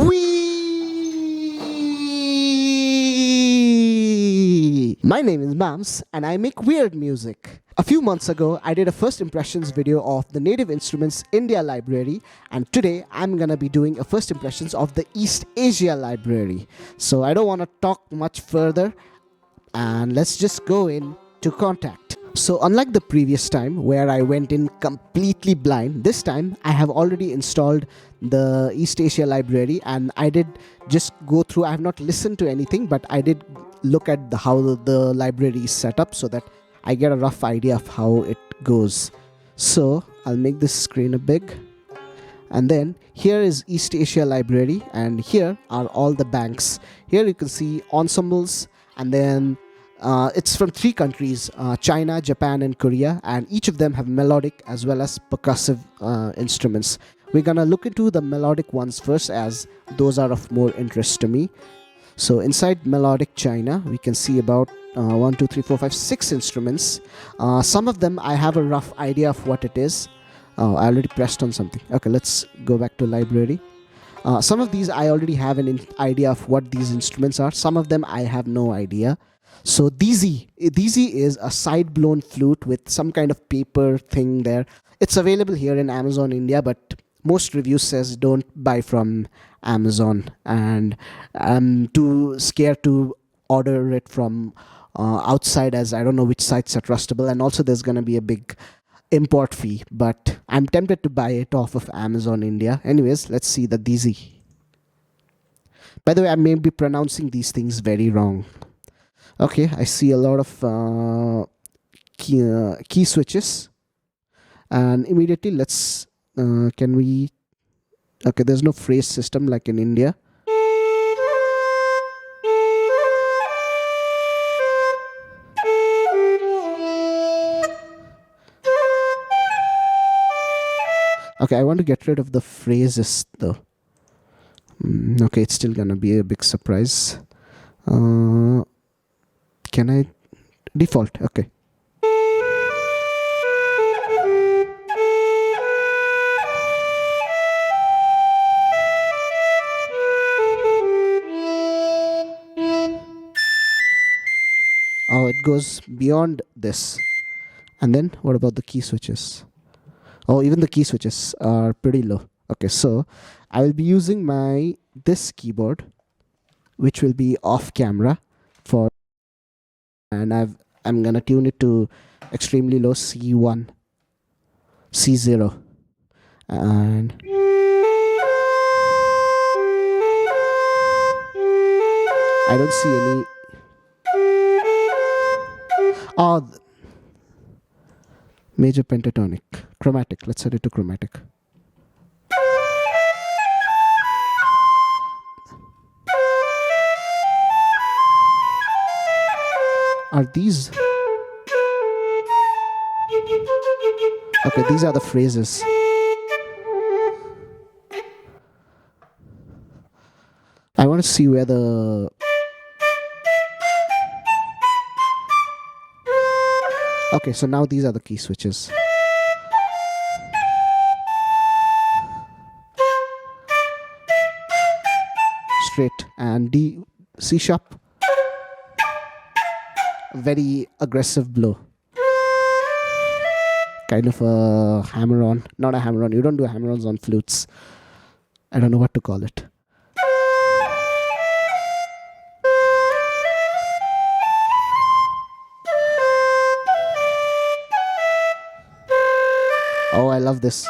Whee! My name is M.A.M.Z and I make weird music. A few months ago, I did a first impressions video of the Native Instruments India library, and today I'm gonna be doing a first impressions of the East Asia library. So I don't want to talk much further and let's just go into Kontakt. So unlike the previous time where I went in completely blind, this time I have already installed the East Asia library and I did just go through. I have not listened to anything, but I did look at how the library is set up so that I get a rough idea of how it goes. So I'll make this screen a big, and then here is East Asia library, and here are all the banks. Here you can see ensembles, and then it's from 3 countries, China, Japan and Korea, and each of them have melodic as well as percussive instruments. We're gonna look into the melodic ones first, as those are of more interest to me. So inside melodic China, we can see about 1, 2, 3, 4, 5, 6 instruments. Some of them I have a rough idea of what it is. Oh, I already pressed on something. Okay, let's go back to library. Some of these I already have an idea of what these instruments are. Some of them I have no idea. So Dizi is a side-blown flute with some kind of paper thing there. It's available here in Amazon India, but most reviews says don't buy from Amazon, and I'm too scared to order it from outside, as I don't know which sites are trustable, and also there's gonna be a big import fee, but I'm tempted to buy it off of Amazon India. Anyways, let's see the Dizi. By the way, I may be pronouncing these things very wrong. Okay, I see a lot of key switches, and immediately let's can we, okay, there's no phrase system like in India. Okay, I want to get rid of the phrases though. Okay, it's still gonna be a big surprise. Can I default? Okay. Oh, it goes beyond this. And then what about the key switches? Oh, even the key switches are pretty low. Okay, so I will be using this keyboard, which will be off camera for, and I'm gonna tune it to extremely low, C1, C0, and I don't see any. Oh, major pentatonic, chromatic. Let's set it to chromatic. Are these? Okay, these are the phrases. I want to see where the. Okay, so now these are the key switches. Straight and D, C sharp. Very aggressive blow. Kind of a hammer-on. Not a hammer-on. You don't do hammer-ons on flutes. I don't know what to call it. Oh, I love this.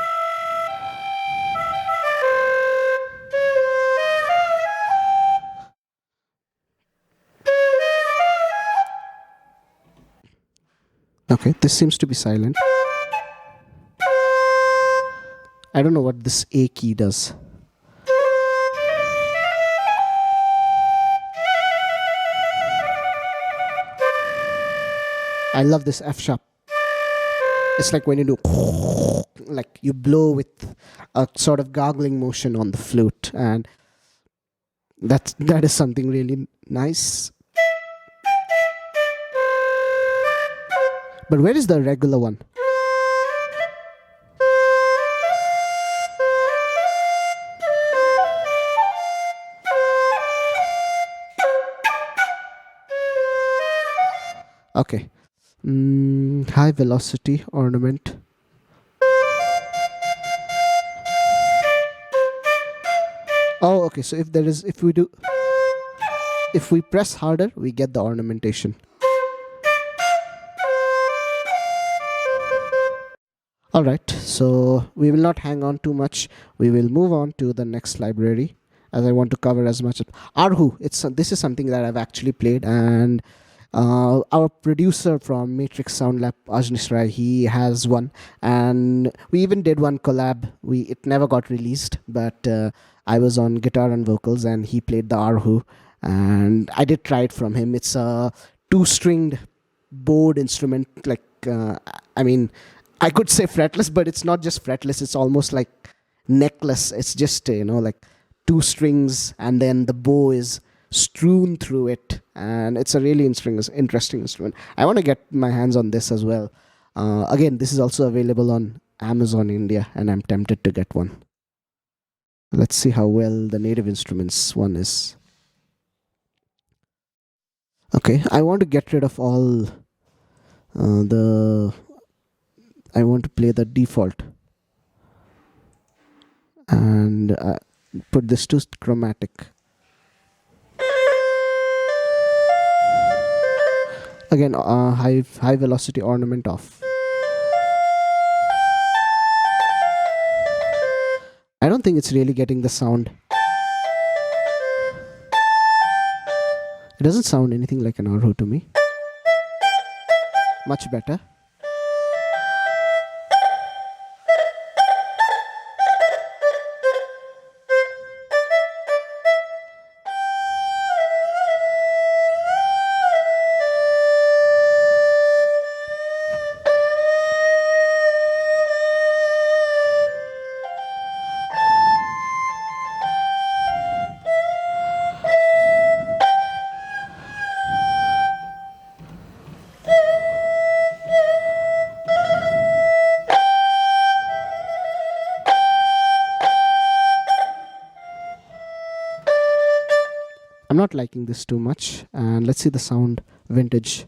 Okay, this seems to be silent. I don't know what this A key does. I love this F sharp. It's like when you do, like you blow with a sort of gargling motion on the flute, and that is something really nice. But where is the regular one? Okay. High velocity ornament. Oh, okay. So if we press harder, we get the ornamentation. Alright, so we will not hang on too much. We will move on to the next library as I want to cover as much as Erhu. This is something that I've actually played, and our producer from Matrix Sound Lab, Ajnish Rai, he has one, and we even did one collab. It never got released, but I was on guitar and vocals, and he played the Erhu, and I did try it from him. It's a two-stringed bowed instrument, like I mean, I could say fretless, but it's not just fretless. It's almost like necklace. It's just like two strings, and then the bow is strewn through it, and it's a really interesting instrument. I want to get my hands on this as well. Again, this is also available on Amazon India, and I'm tempted to get one. Let's see how well the native instruments one is. Okay, I want to get rid of all I want to play the default and put this to chromatic. Again, high velocity ornament off. I don't think it's really getting the sound. It doesn't sound anything like an Erhu to me. Much better. I'm not liking this too much, and let's see the sound vintage.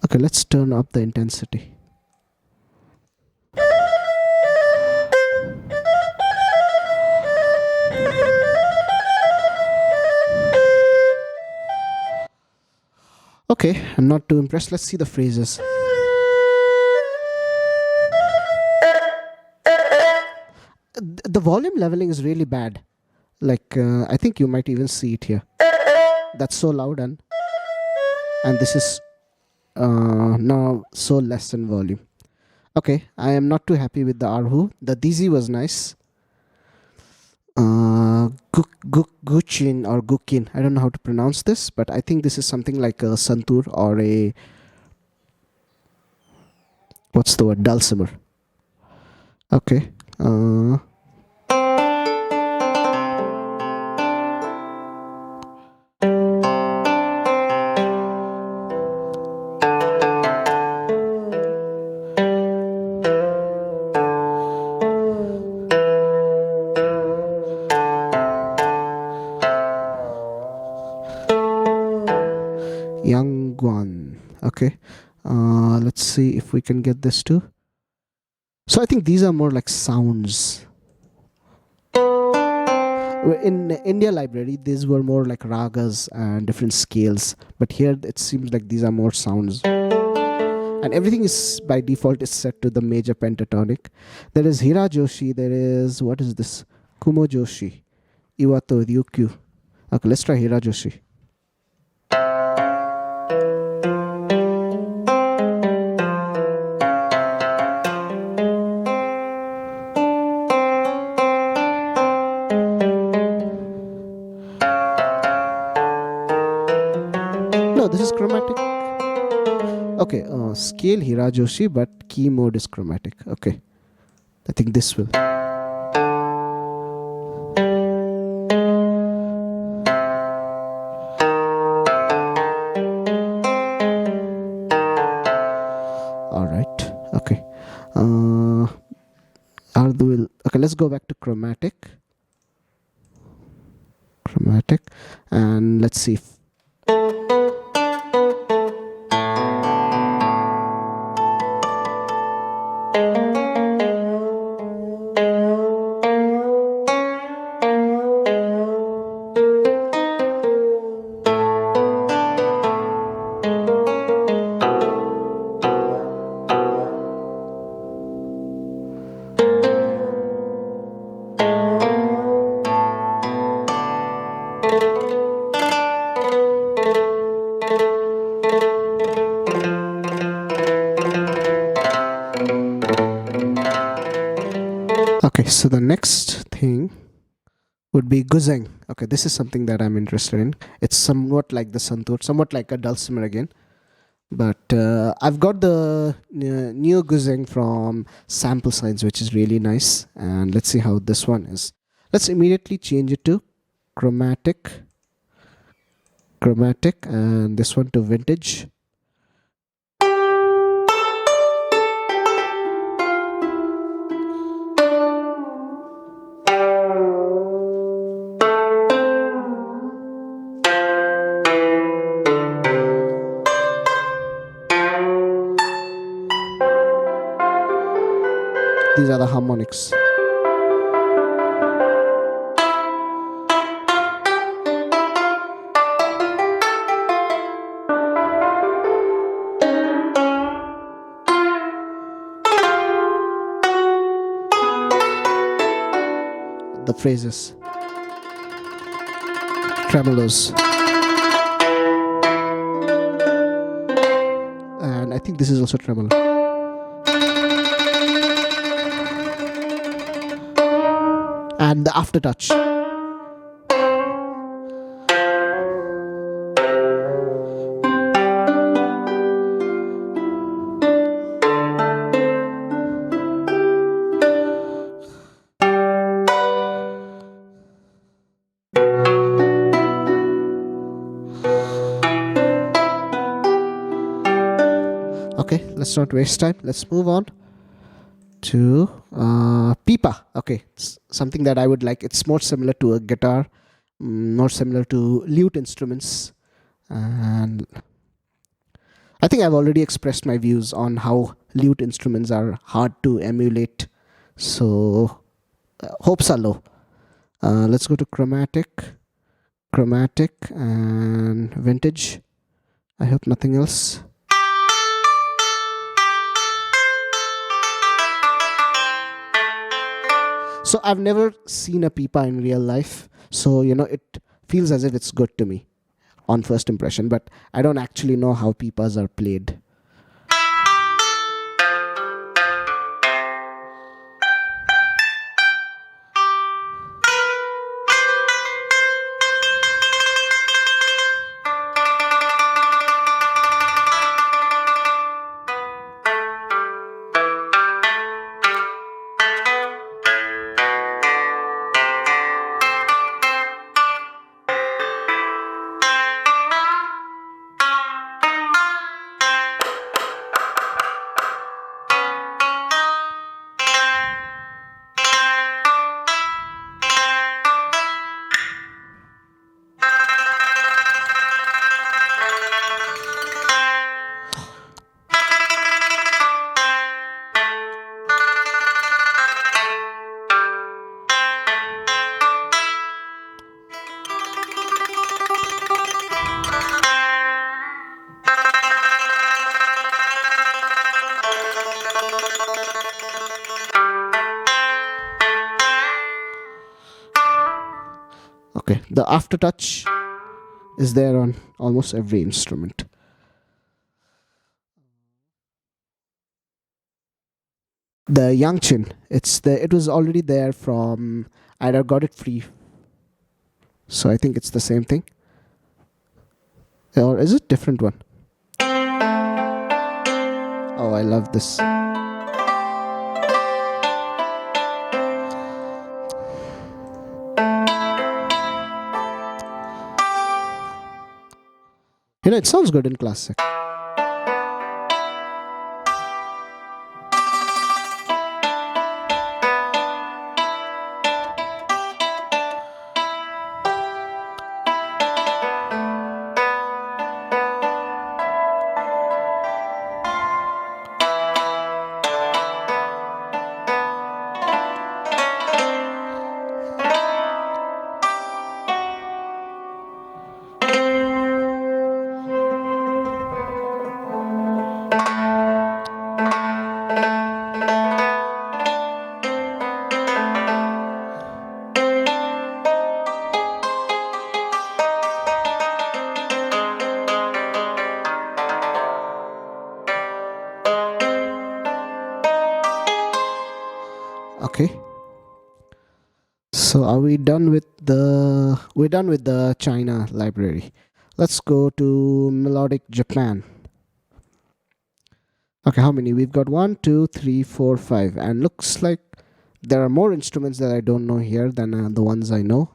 Okay, let's turn up the intensity. Okay, I'm not too impressed. Let's see the phrases. The volume leveling is really bad. Like, I think you might even see it here. That's so loud, and this is now so less in volume. Okay, I am not too happy with the Erhu. The Dizi was nice. Guchin or Gukin, I don't know how to pronounce this, but I think this is something like a santur or a, what's the word, dulcimer. Okay. Yangguan. Okay. Let's see if we can get this too. So I think these are more like sounds. In India library, these were more like ragas and different scales. But here it seems like these are more sounds. And everything is by default is set to the major pentatonic. There is Hira Joshi. There is, what is this? Kumo Joshi. Iwato Ryukyu. Okay, let's try Hira Joshi. no, this is chromatic. Okay, scale Hirajoshi, but key mode is chromatic. Okay, I think this will. All right. Okay. Okay, let's go back to chromatic. Chromatic, and let's see. Okay, so the next thing would be Guzheng. Okay, this is something that I'm interested in. It's somewhat like the santur, somewhat like a dulcimer again. But I've got the new Guzheng from Sample Science, which is really nice. And let's see how this one is. Let's immediately change it to chromatic, and this one to vintage. These are the harmonics. The phrases, tremolos, and I think this is also tremolo. And the aftertouch. Okay, let's not waste time. Let's move on to Pipa. Okay, it's something that I would like. It's more similar to a guitar, more similar to lute instruments, and I think I've already expressed my views on how lute instruments are hard to emulate, so hopes are low. Let's go to chromatic, and vintage. I hope nothing else. So I've never seen a pipa in real life, so it feels as if it's good to me on first impression, but I don't actually know how pipas are played. Okay, the aftertouch is there on almost every instrument. The Yangchin, it was already there from, I got it free, so I think it's the same thing. Or is it different one? Oh, I love this. You know, it sounds good in classic. Okay. So are we done with the China library? Let's go to melodic Japan. Okay, how many? We've got 1, 2, 3, 4, 5, and looks like there are more instruments that I don't know here than the ones I know.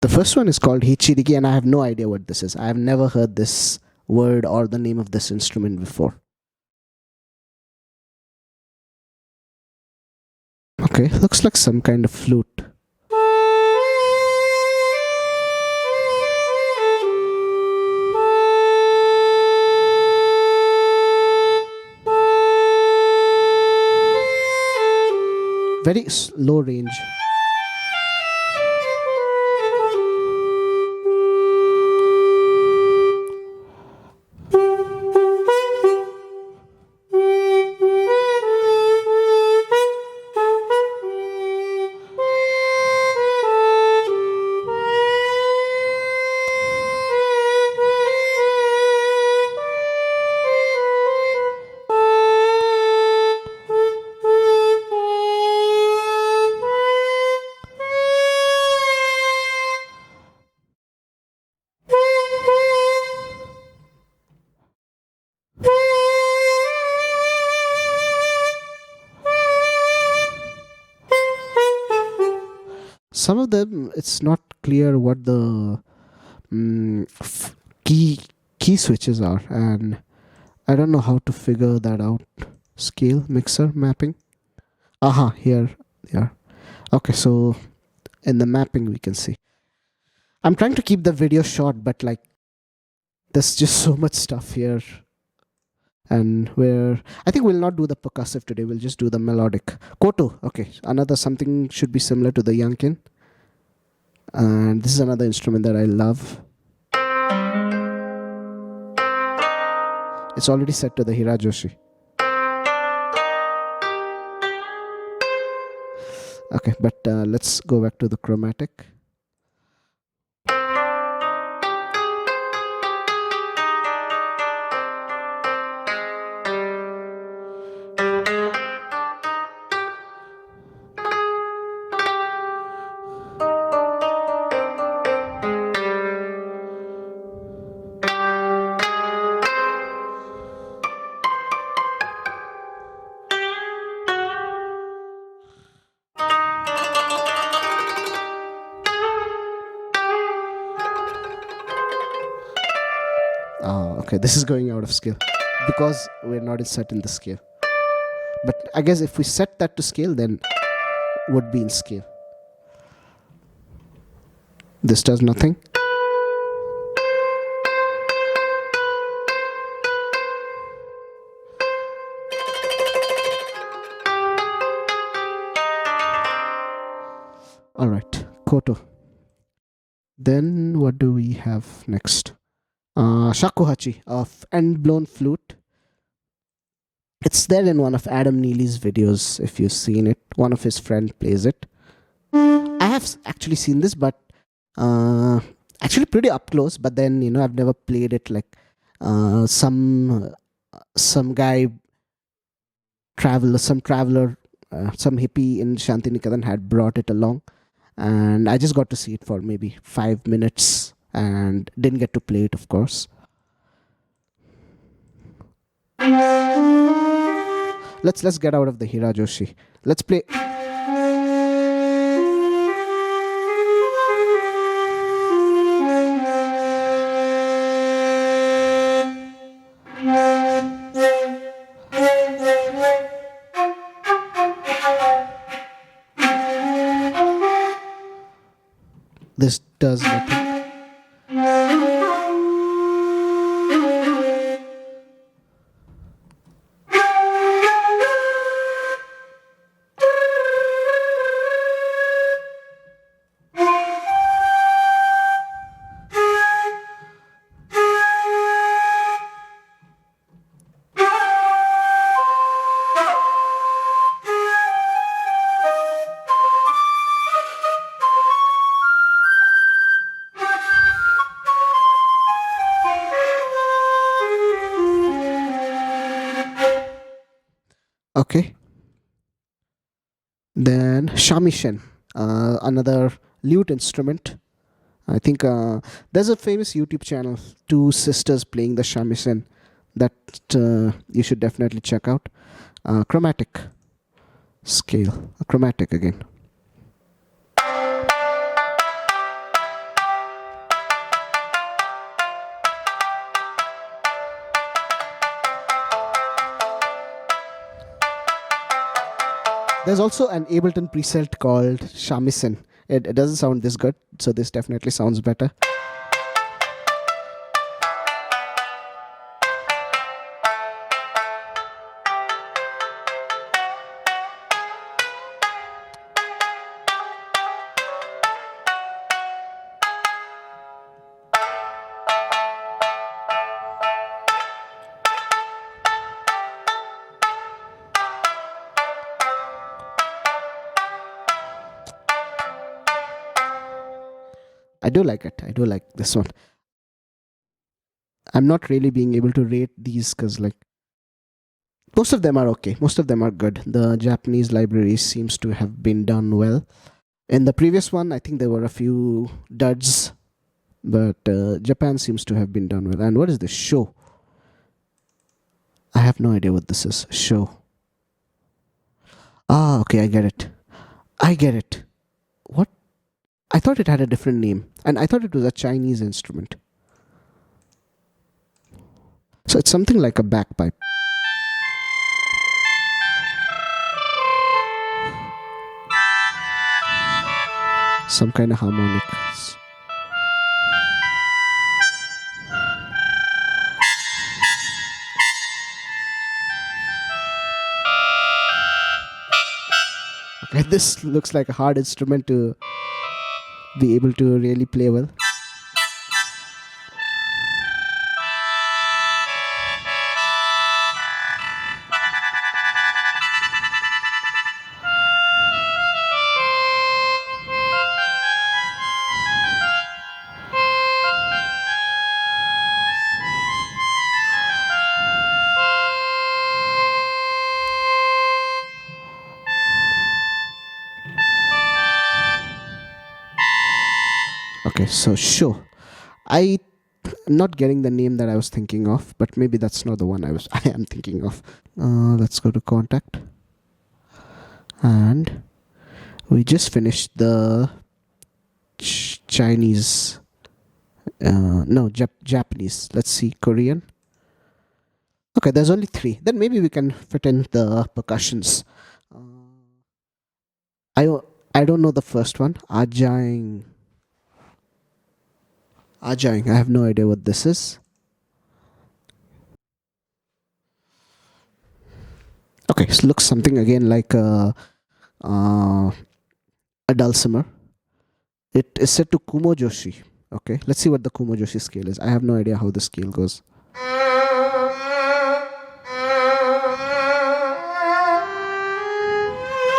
The first one is called Hichiriki, and I have no idea what this is. I have never heard this word or the name of this instrument before. Okay, looks like some kind of flute. Very low range. Some of them, it's not clear what the key switches are, and I don't know how to figure that out. Scale, mixer, mapping. Aha, here they are. Okay, so in the mapping we can see. I'm trying to keep the video short, but like there's just so much stuff here. And I think we'll not do the percussive today, we'll just do the melodic. Koto, okay, another something should be similar to the yankin. And this is another instrument that I love. It's already set to the hirajoshi. Okay, but let's go back to the chromatic. Okay, this is going out of scale because we're not set in the scale. But I guess if we set that to scale, then would be in scale. This does nothing. All right, Koto. Then what do we have next? Shakuhachi of end-blown flute. It's there in one of Adam Neely's videos, if you've seen it. One of his friends plays it. I have actually seen this, but actually pretty up close. But then, you know, I've never played it like some guy, some traveler, some hippie in Shantiniketan had brought it along. and I just got to see it for maybe 5 minutes and didn't get to play it, of course. Let's get out of the Hirajoshi. Let's play. This does nothing. Okay. Then shamisen, another lute instrument. I think there's a famous YouTube channel, two sisters playing the shamisen, that you should definitely check out. Chromatic scale, a chromatic again. There's also an Ableton preset called Shamisen. It doesn't sound this good, so this definitely sounds better. I do like it. I do like this one. I'm not really being able to rate these because, like, most of them are okay. Most of them are good. The Japanese library seems to have been done well. In the previous one, I think there were a few duds, but Japan seems to have been done well. And what is this? Show? I have no idea what this is. Show. Ah, okay, I get it. I get it. What? I thought it had a different name, and I thought it was a Chinese instrument. So it's something like a bagpipe. Some kind of harmonics. Okay, this looks like a hard instrument to be able to really play well. Okay, so show. I'm not getting the name that I was thinking of, but maybe that's not the one I am thinking of. Let's go to Kontakt, and we just finished the Chinese. No, Japanese. Let's see, Korean. Okay, there's only 3. Then maybe we can fit in the percussions. I don't know the first one. Ajang. I have no idea what this is. Okay, so it looks something again like a dulcimer. It is set to Kumojoshi. Okay, let's see what the Kumojoshi scale is. I have no idea how the scale goes.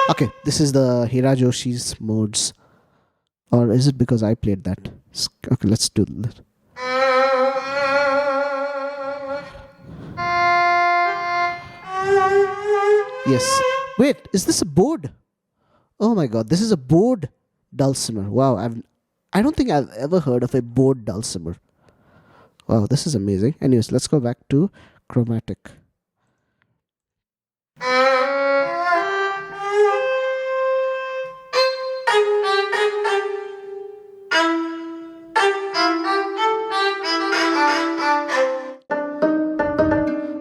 Okay, this is the Hirajoshi's modes. Or is it because I played that? Okay, let's do that. Yes. Wait, is this a board? Oh my god, this is a board dulcimer. Wow, I don't think I've ever heard of a bowed dulcimer. Wow, this is amazing. Anyways, let's go back to chromatic.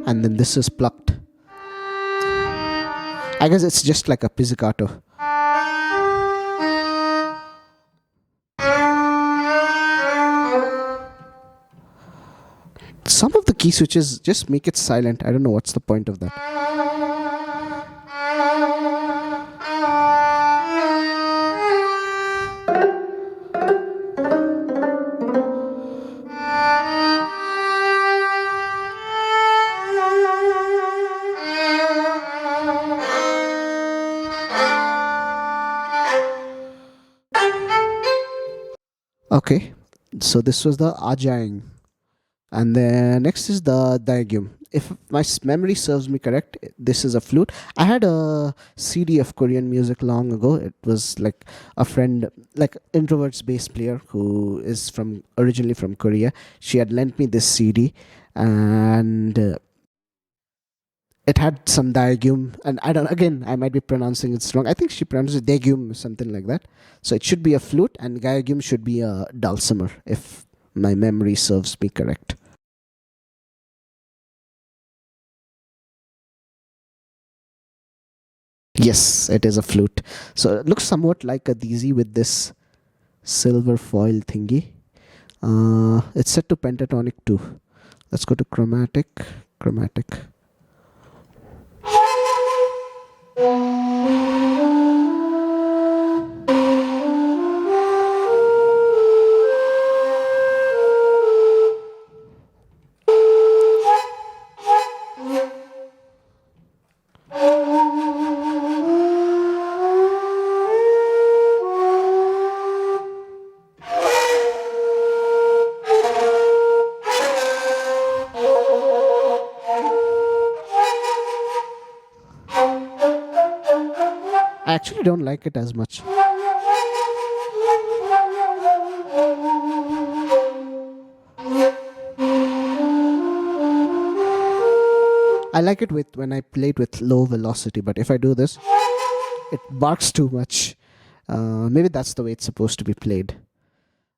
And then this is plucked. I guess it's just like a pizzicato. Some of the key switches just make it silent. I don't know what's the point of that. Okay, so this was the Ajang. And then next is the Daegeum. If my memory serves me correct, this is a flute. I had a CD of Korean music long ago. It was like a friend, like introvert's bass player who is from originally from Korea. She had lent me this CD, and it had some Daegeum. And I don't. Again, I might be pronouncing it wrong. I think she pronounced it Daegeum, something like that. So it should be a flute, and Gayageum should be a dulcimer, if my memory serves me correct. Yes, it is a flute. So it looks somewhat like a Dizi with this silver foil thingy. It's set to pentatonic too. Let's go to chromatic. Chromatic. I actually don't like it as much. I like it with when I play it with low velocity, but if I do this, it barks too much. Maybe that's the way it's supposed to be played.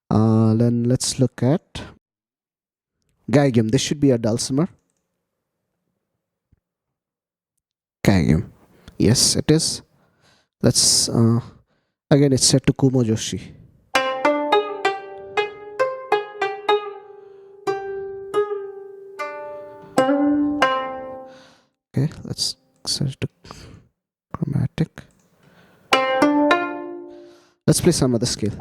Then let's look at Gayageum. This should be a dulcimer. Gayageum. Yes, it is. Let's again. It's set to Kumo Joshi. Okay, let's set it to chromatic. Let's play some other scale.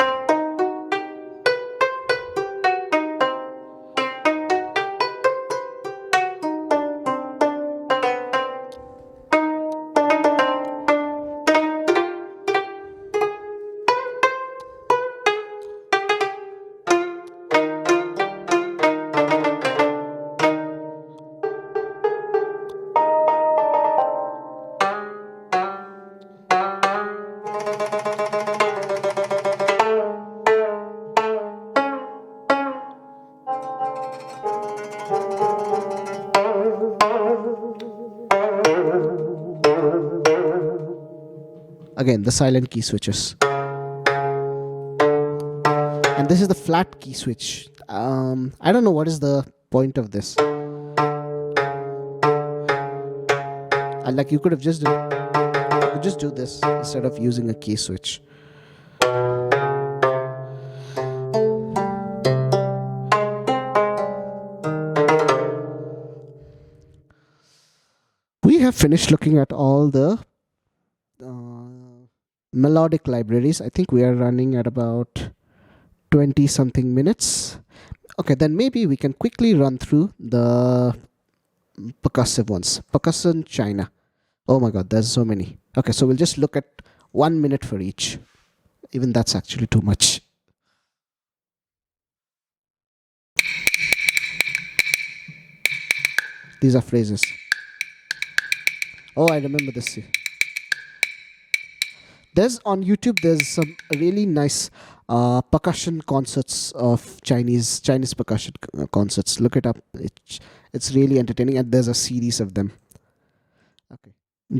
Again, the silent key switches. And this is the flat key switch. I don't know what is the point of this. Like you could have just do this instead of using a key switch. We have finished looking at all the melodic libraries. I think we are running at about 20 something minutes. Okay, then maybe we can quickly run through the percussive ones. Percussion China. Oh my god, there's so many. Okay, so we'll just look at 1 minute for each. Even that's actually too much. These are phrases. Oh, I remember this. There's on YouTube. There's some really nice percussion concerts of Chinese percussion concerts. Look it up. It's really entertaining, and there's a series of them. Okay.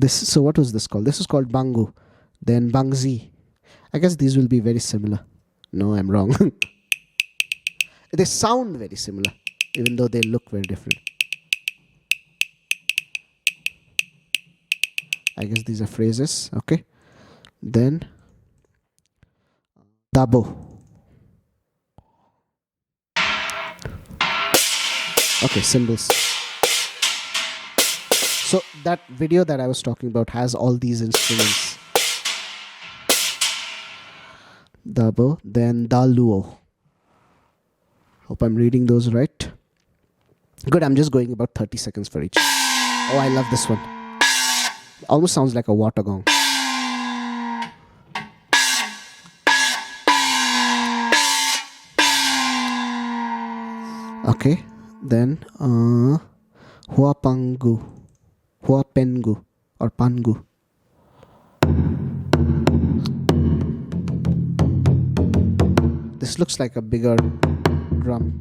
So what was this called? This is called Bangu. Then Bangzi. I guess these will be very similar. No, I'm wrong. They sound very similar, even though they look very different. I guess these are phrases. Okay. Then Dabo. Okay, symbols. So that video that I was talking about has all these instruments. Dabo, then Daluo. Hope I'm reading those right. Good, I'm just going about 30 seconds for each. Oh, I love this one. Almost sounds like a water gong. Okay, then Huapangu, Huapengu, or Pangu. This looks like a bigger drum.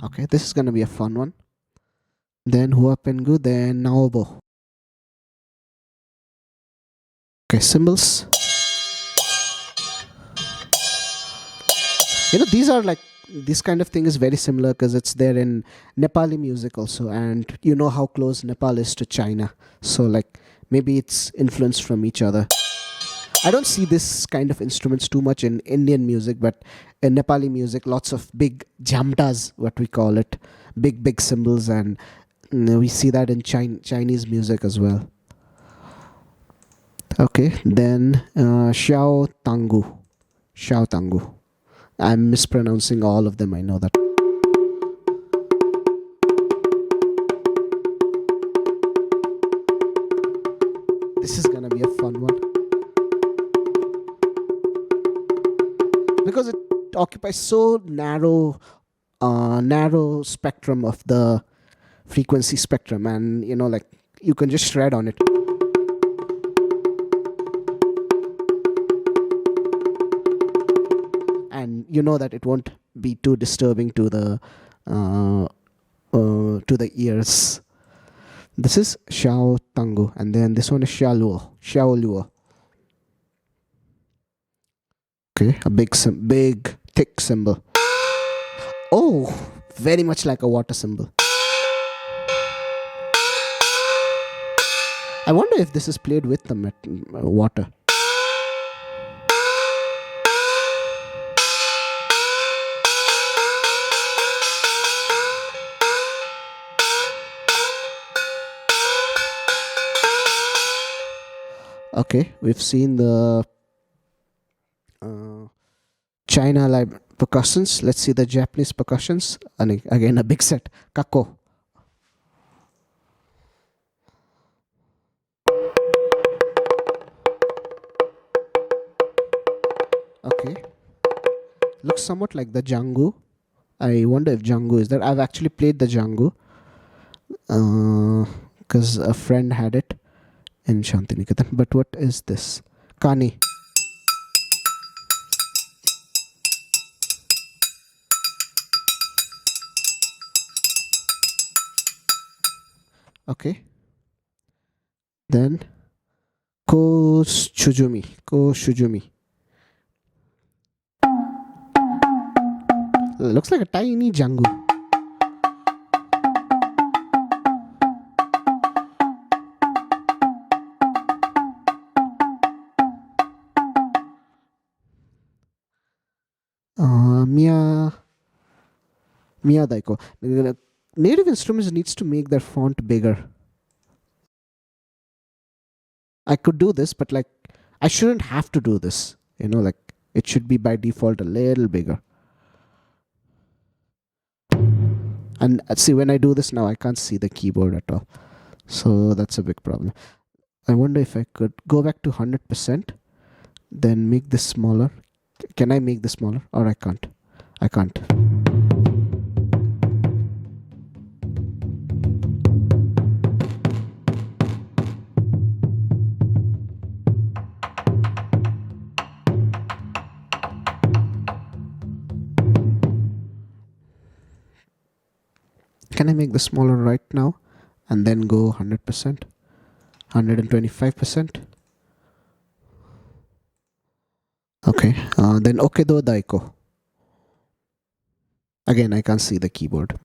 Okay, this is going to be a fun one. Then Huapengu, then Naobo. Okay, cymbals. You know, these are like, this kind of thing is very similar because it's there in Nepali music also, and you know how close Nepal is to China. So like, maybe it's influenced from each other. I don't see this kind of instruments too much in Indian music, but in Nepali music, lots of big jamtas, what we call it, big cymbals, and we see that in Chinese music as well. Okay, then Xiao Tangu. Xiao Tangu. I'm mispronouncing all of them, I know that. This is gonna be a fun one. Because it occupies so narrow spectrum of the frequency spectrum, and you know, like, you can just shred on it. And you know that it won't be too disturbing to the ears. This is Xiao Tangu, and then this one is Xiao Luo. Okay, a big thick cymbal. Oh, very much like a water cymbal. I wonder if this is played with the water. Okay, we've seen the China percussions. Let's see the Japanese percussions. And again, a big set. Kako. Okay. Looks somewhat like the jangu. I wonder if jangu is there. I've actually played the jangu because a friend had it in Shantiniketan. But what is this? Kani. Okay. Then ko-tsuzumi. Looks like a tiny jangu. Miya-daiko. Native instruments needs to make their font bigger. I could do this, but like, I shouldn't have to do this. You know, like, it should be by default a little bigger. And see, when I do this now, I can't see the keyboard at all. So that's a big problem. I wonder if I could go back to 100%, then make this smaller. Can I make this smaller? Or I can't? I can't. Can I make this smaller right now and then go 100%? 125%? Okay, then Daegeum. Again, I can't see the keyboard.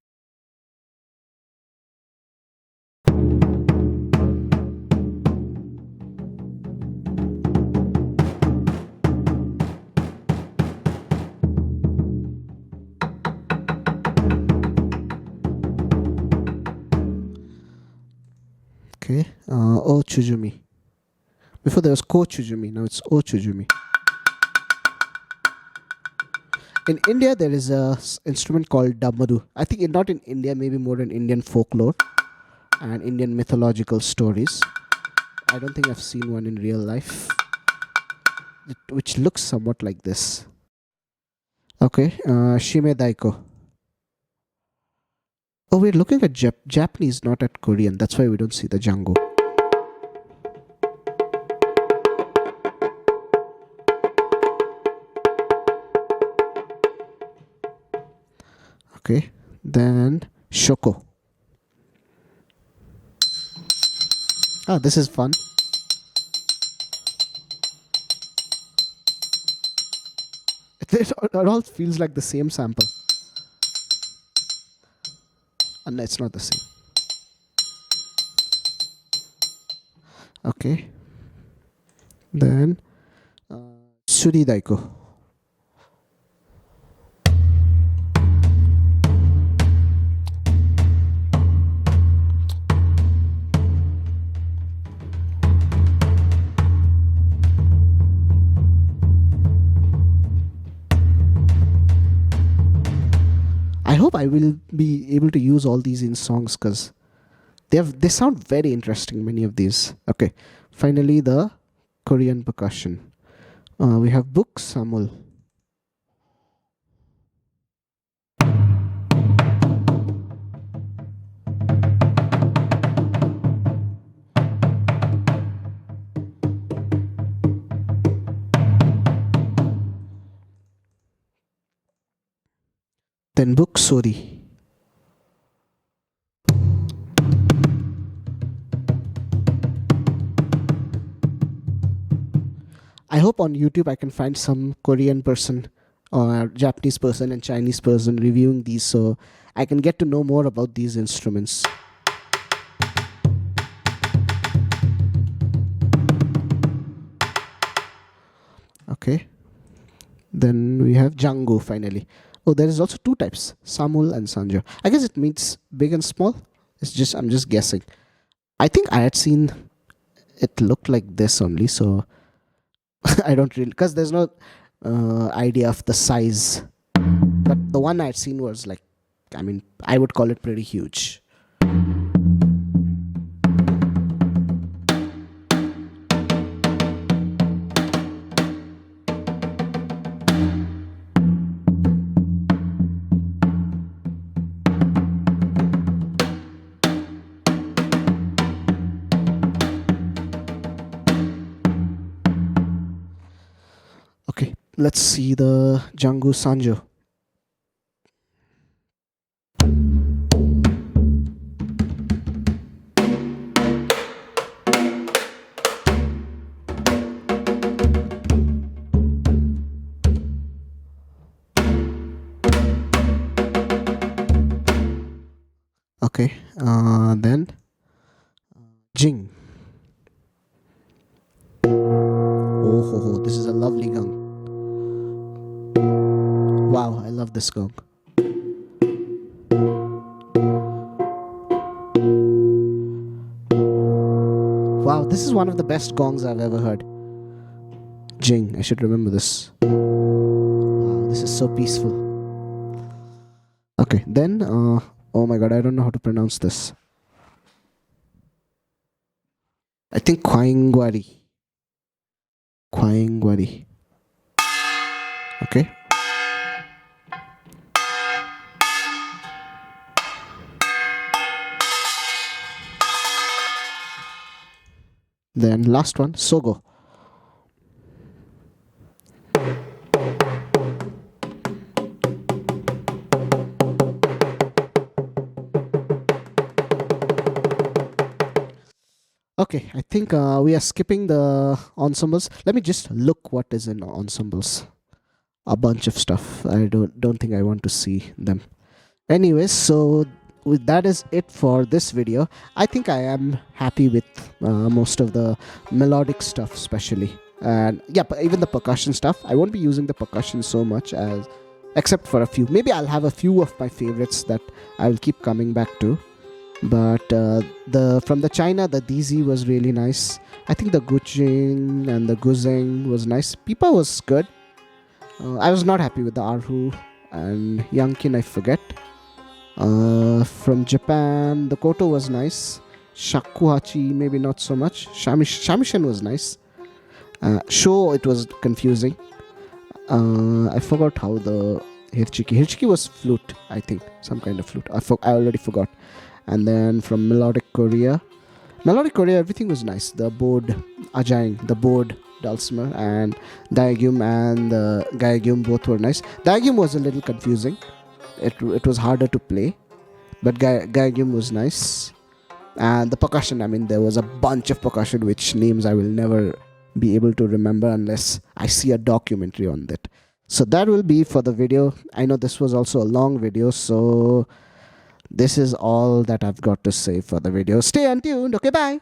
Okay, o-tsuzumi. Before there was ko-tsuzumi, now it's o-tsuzumi. In India, there is a instrument called dabmadu. I think not in India, maybe more in Indian folklore and Indian mythological stories. I don't think I've seen one in real life, which looks somewhat like this. Okay, miya-daiko. Oh, we're looking at Japanese, not at Korean. That's why we don't see the jango. Okay, then shoko. Ah, this is fun. It all feels like the same sample. And no, it's not the same. Okay. Then tsuri-daiko. I hope I will be able to use all these in songs because they sound very interesting, many of these. Okay, finally the Korean percussion. We have Buk Samul. Then Buk Sori. I hope on YouTube I can find some Korean person or Japanese person and Chinese person reviewing these so I can get to know more about these instruments. Okay. Then we have Jango finally. Oh, there is also two types, Samul and Sanjo. I guess it means big and small. I'm just guessing. I think I had seen it looked like this only, so I don't really, because there's no idea of the size. But the one I had seen was like, I mean, I would call it pretty huge. Okay, let's see the Django Sanjo. Okay, then Jing. Oh, this is a lovely gong. Wow, I love this gong. Wow, this is one of the best gongs I've ever heard. Jing, I should remember this. Wow, this is so peaceful. Okay, then, oh my god, I don't know how to pronounce this. I think Kwaingwari. Kwaingwari. Okay. Then last one, Sogo. Okay, I think we are skipping the ensembles. Let me just look what is in ensembles. A bunch of stuff. I don't think I want to see them. Anyways, so that is it for this video. I think I am happy with most of the melodic stuff, especially, and yeah, even the percussion stuff. I won't be using the percussion so much, as except for a few. Maybe I'll have a few of my favorites that I'll keep coming back to. But the from the China, the Dizi was really nice. I think the Guzheng and the Guzheng was nice. Pipa was good. I was not happy with the Erhu and Yankin, I forget. From Japan, the Koto was nice. Shakuhachi, maybe not so much. Shamisen was nice. Show, it was confusing. I forgot how the Hirchiki was flute, I think. Some kind of flute. I already forgot. And then from Melodic Korea, everything was nice. The board, Ajang, the board, dulcimer, and Daegeum and Gayageum both were nice. Daegeum was a little confusing. It was harder to play, but Gayageum was nice. And the percussion, I mean, there was a bunch of percussion which names I will never be able to remember unless I see a documentary on that. So that will be for the video. I know this was also a long video, so this is all that I've got to say for the video. Stay tuned. Okay, bye.